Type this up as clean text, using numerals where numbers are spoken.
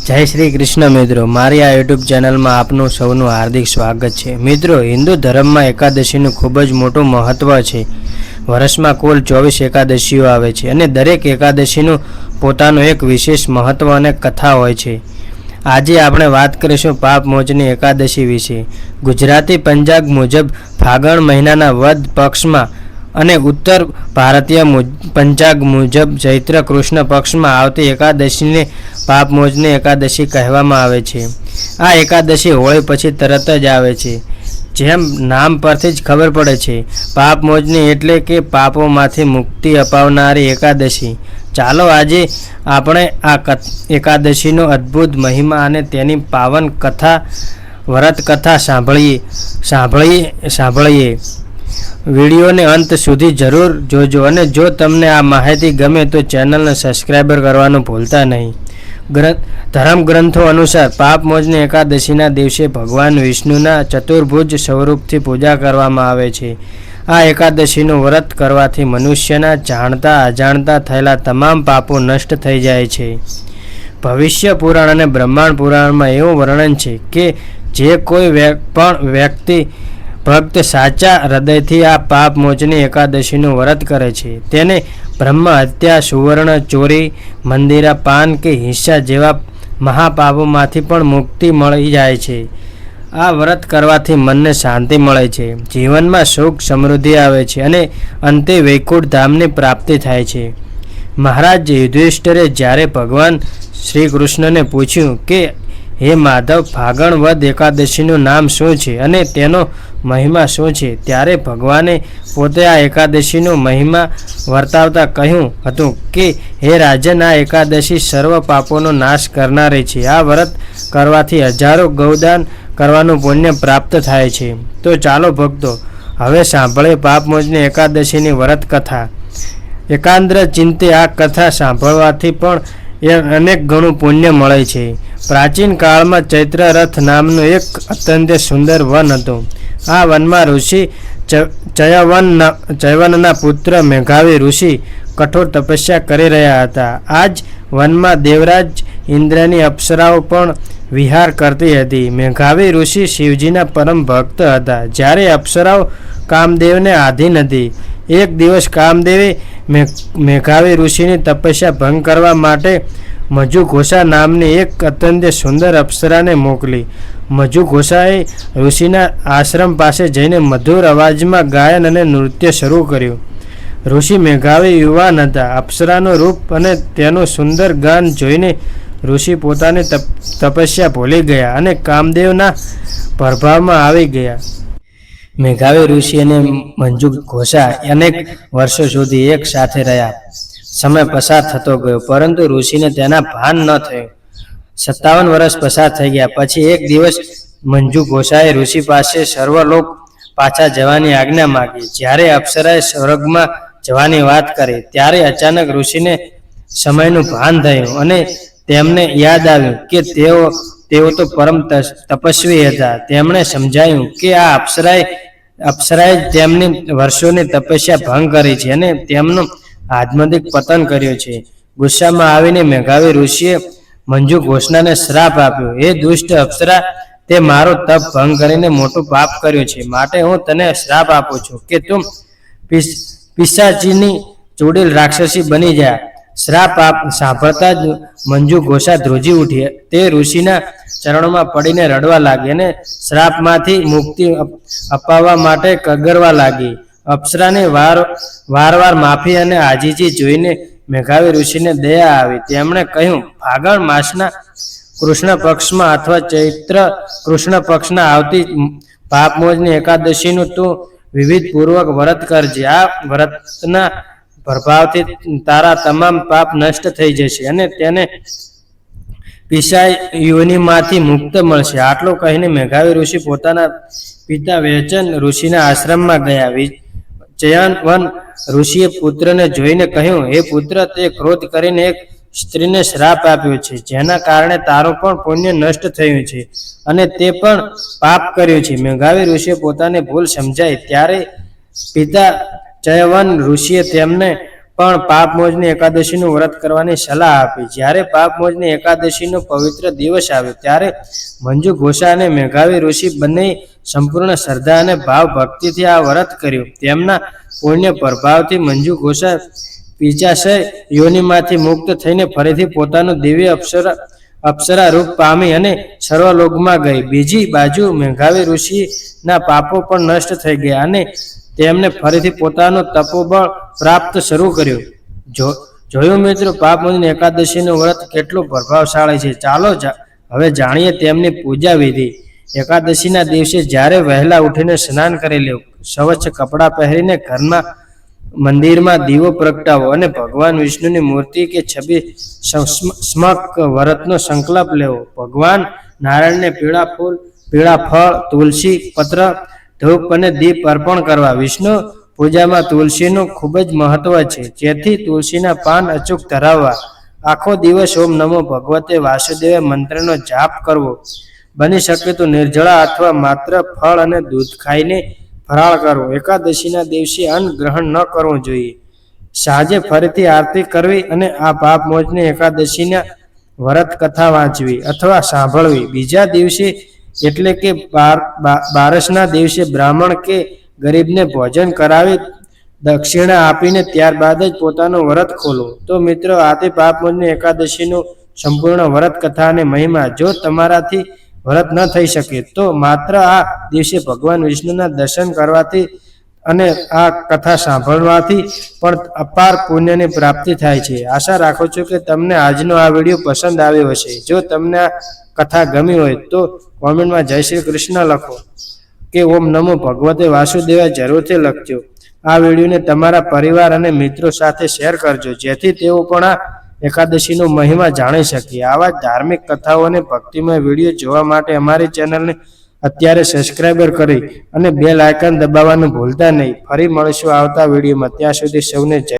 जय श्री कृष्ण मित्रों, मारी आ यूट्यूब चैनल में आपनु सौनु हार्दिक स्वागत है। मित्रों, हिंदू धर्म में एकादशीનું ખૂબ જ મોટું મહત્વ છે। વર્ષમાં કુલ 24 એકાદશીઓ આવે છે અને દરેક એકાદશીનું પોતાનું એક વિશેષ મહત્વ અને કથા હોય છે। આજે આપણે વાત કરીશું પાપ મોચની એકાદશી વિશે। ગુજરાતી પંચાંગ મુજબ ફાગણ મહિનાના વદ પક્ષમાં અને ઉત્તર ભારતીય પંચાંગ મુજબ ચૈત્ર કૃષ્ણ પક્ષમાં આવતી એકાદશીને પાપ મોચની એકાદશી કહેવામાં આવે છે। આ એકાદશી હોળી પછી તરત જ આવે છે। જેમ નામ પરથી જ ખબર પડે છે, પાપ મોચની એટલે કે પાપોમાંથી મુક્તિ અપાવનારી એકાદશી। ચાલો આજે આપણે આ એકાદશીનો અદ્ભુત મહિમા અને તેની પાવન કથા વ્રત કથા સાંભળીએ। વિડીયોને અંત સુધી જરૂર જોજો અને જો તમને આ માહિતી ગમે તો ચેનલને સબસ્ક્રાઈબર કરવાનું ભૂલતા નહીં। ધર્મ ગ્રંથો અનુસાર પાપ મોચની એકાદશીના દિવસે ભગવાન વિષ્ણુના ચતુર્ભુજ સ્વરૂપથી પૂજા કરવામાં આવે છે। આ એકાદશીનું વ્રત કરવાથી મનુષ્યના જાણતા અજાણતા થયેલા તમામ પાપો નષ્ટ થઈ જાય છે। ભવિષ્ય પુરાણ અને બ્રહ્માંડ પુરાણમાં એવું વર્ણન છે કે જે કોઈ પણ વ્યક્તિ ભક્ત સાચા હૃદયથી આ પાપ મોચની એકાદશીનું વ્રત કરે છે તેને બ્રહ્મ હત્યા, સુવર્ણ ચોરી, મંદિરા પાન કે હિંસા જેવા મહાપાપોમાંથી પણ મુક્તિ મળી જાય છે। આ વ્રત કરવાથી મનને શાંતિ મળે છે, જીવનમાં સુખ સમૃદ્ધિ આવે છે અને અંતે વૈકુંઠ ધામની પ્રાપ્તિ થાય છે। મહારાજ યુધિષ્ઠિરે જ્યારે ભગવાન શ્રી કૃષ્ણને પૂછ્યું કે હે માધવ, ફાગણ વદ એકાદશીનું નામ શું છે અને તેનો મહિમા શું છે, ત્યારે ભગવાને પોતે આ એકાદશીનો મહિમા વર્તાવતા કહ્યું હતું કે હે રાજન, આ એકાદશી સર્વ પાપોનો નાશ કરનારી છે। આ વ્રત કરવાથી હજારો ગૌદાન કરવાનું પુણ્ય પ્રાપ્ત થાય છે। તો ચાલો ભક્તો, હવે સાંભળે પાપ મોચની એકાદશીની વ્રત કથા। એકાંદ્ર ચિંતે આ કથા સાંભળવાથી પણ અનેક ગણું પુણ્ય મળે છે। પ્રાચીન કાળમાં ચૈત્ર રથ નામનું એક અત્યંત સુંદર વન હતું। આ વનમાં ઋષિ ચયવનના પુત્ર મેઘાવી ઋષિ કઠોર તપસ્યા કરી રહ્યા હતા। આ જ વનમાં દેવરાજ ઇન્દ્રની અપ્સરાઓ પણ વિહાર કરતી હતી। મેઘાવી ઋષિ શિવજીના પરમ ભક્ત હતા, જ્યારે અપ્સરાઓ કામદેવને આધીન હતી। એક દિવસ કામદેવે મેઘાવી ઋષિની તપસ્યા ભંગ કરવા માટે મજુઘોષા નામની એક અત્યંત સુંદર અપ્સરાને મોકલી। મજુઘોષાએ ઋષિના આશ્રમ પાસે જઈને મધુર અવાજમાં ગાયન અને નૃત્ય શરૂ કર્યું। ઋષિ મેઘાવી યુવાન હતા। અપ્સરાનું રૂપ અને તેનું સુંદર ગાન જોઈને ઋષિ પોતાની તપસ્યા ભૂલી ગયા અને કામદેવના પ્રભાવમાં આવી ગયા। મેઘાવી ઋષિ અને મજુઘોષા અનેક વર્ષો સુધી એક સાથે રહ્યા। સમય પસાર થતો ગયો, પરંતુ ઋષિને તેના ભાન ન થયું। 57 વર્ષ પસાર થઈ ગયા પછી એક દિવસ મજુઘોષાએ ઋષિ પાસે સર્વલોક પાછા જવાની આજ્ઞા માંગી। જ્યારે અપ્સરાએ સ્વર્ગમાં જવાની વાત કરી ત્યારે અચાનક ઋષિને સમયનું ભાન થયું અને તેમને યાદ આવ્યું કે તેઓ તો પરમ તપસ્વી હતા। તેમણે સમજાયું કે આ અપ્સરાએ તેમની વર્ષોની તપસ્યા ભંગ કરી છે અને તેમનું આત્મધિક પતન કર્યું છે। ગુસ્સામાં આવીને મેઘાવી ઋષિએ મજુઘોષાને શ્રાપ આપ્યો, હે દુષ્ટ અપ્સરા, તે મારો તપ ભંગ કરીને મોટું પાપ કર્યું છે, માટે હું તને શ્રાપ આપું છું કે તું પિશાચીની ચૂડેલ રાક્ષસી બની જા। શ્રાપ સાંભળતા જ મજુઘોષા ધ્રુજી ઉઠી। તે ઋષિના ચરણોમાં પડીને રડવા લાગી અને શ્રાપમાંથી મુક્તિ અપાવવા માટે કગરવા લાગી। અપ્સરાને વારવાર માફી અને આજીજી જોઈને મેઘાવી ઋષિને દયા આવી। તેમણે કહ્યું, ફાગણ માસના કૃષ્ણ પક્ષમાં અથવા ચૈત્ર કૃષ્ણ પક્ષના આવતી પાપ મોચની એકાદશીનું તું વિધિ પૂર્વક વ્રત કરજે। આ વ્રતના પ્રભાવથી તારા તમામ પાપ નષ્ટ થઈ જશે અને તેને પિશાચ યોનિમાંથી મુક્ત મળશે। આટલું કહીને મેઘાવી ઋષિ પોતાના પિતા વૈચન ઋષિના આશ્રમમાં ગયા। ચયવન ઋષિએ પુત્રને જોઈને કહ્યું, હે પુત્ર, તે ક્રોધ કરીને એક સ્ત્રીને શ્રાપ આપ્યો છે, જેના કારણે તારું પણ પુણ્ય નષ્ટ થયું છે અને તે પણ પાપ કર્યું છે। મેઘાવી ઋષિએ પોતાની ભૂલ સમજાઈ ત્યારે પિતા ચયવન ઋષિએ તેમને પણ પાપમોચની એકાદશીનું વ્રત કરવાની સલાહ આપી. જ્યારે પાપમોચની એકાદશીનો પવિત્ર દિવસ આવ્યો ત્યારે મંજુ ઘોષા અને મેઘાવી ઋષિ બંને સંપૂર્ણ શ્રદ્ધા અને ભાવ ભક્તિથી આ વ્રત કર્યું. તેમના પુણ્ય પ્રભાવથી મંજુ ઘોષા પિચાશય યોનિમાંથી મુક્ત થઈને ફરીથી પોતાનું દિવ્ય અપ્સરા રૂપ પામી અને સર્વલોકમાં ગઈ. બીજી બાજુ મેઘાવી ઋષિના પાપો પણ નષ્ટ થઈ ગયા અને તેમને ફરીથી પોતાનું તપોબળ પ્રાપ્ત શરૂ કર્યું. જોયું મિત્રો, પાપમોચની એકાદશીનું વ્રત કેટલું પ્રભાવશાળી છે. ચાલો હવે જાણીએ તેમની પૂજા વિધિ. એકાદશીના દિવસે જ્યારે વહેલા ઉઠીને સ્નાન કરી લેવું, સ્વચ્છ કપડાં પહેરીને ઘરમાં મંદિરમાં દીવો પ્રગટાવો અને ભગવાન વિષ્ણુની મૂર્તિ કે છબી સમક્ષ વ્રતનો સંકલ્પ લેવો. ભગવાન નારાયણને પીળા ફળ, તુલસી પત્ર, ધૂપ અને દીપ અર્પણ કરવા. વિષ્ણુ પૂજામાં તુલસીનું ખૂબ જ મહત્વ છે, જેથી તુલસીના પાન અચૂક ધરાવવા. આખો દિવસ ઓમ નમો ભગવતે વાસુદેવ મંત્રનો જાપ કરવો. બની શકે તો નિર્જળા અથવા માત્ર ફળ અને દૂધ ખાઈને ફરાળ કરવો. એકાદશીના દિવસે અન્ન ગ્રહણ ન કરવું જોઈએ. સાંજે ફરીથી આરતી કરવી અને આ પાપમોચની એકાદશીના વ્રત કથા વાંચવી અથવા સાંભળવી. બીજા દિવસે એટલે કે બારસના દિવસે બ્રાહ્મણ કે ગરીબને ભોજન કરાવી દક્ષિણા આપીને ત્યારબાદ જ પોતાનું વ્રત ખોલવું. તો મિત્રો, આથી પાપમોચની એકાદશીનું સંપૂર્ણ વ્રત કથા અને મહિમા. જો તમારાથી વ્રત ન થઈ શકે તો માત્ર આ દિવસે ભગવાન વિષ્ણુના દર્શન કરવાથી અને આ કથા સાંભળવાથી પણ અપાર પુણ્યની પ્રાપ્તિ થાય છે. આશા રાખું છું કે તમને આજનો આ વિડીયો પસંદ આવ્યો હશે. જો તમને આ કથા ગમી હોય તો કોમેન્ટમાં જય શ્રી કૃષ્ણ લખો કે ઓમ નમો ભગવતે વાસુદેવાય જરૂરથી લખજો. આ વિડીયોને તમારા પરિવાર અને મિત્રો સાથે શેર કરજો, જેથી તેઓ પણ આ એકાદશીનો મહિમા જાણી શકે. આવા ધાર્મિક કથાઓ અને ભક્તિમય વિડીયો જોવા માટે અમારી ચેનલને અત્યારે સબસ્ક્રાઇબર કરી અને બેલ આઇકન દબાવવાનું ભૂલતા નહીં. ફરી મળીશું આવતા વિડીયોમાં. ત્યાં સુધી સૌને જય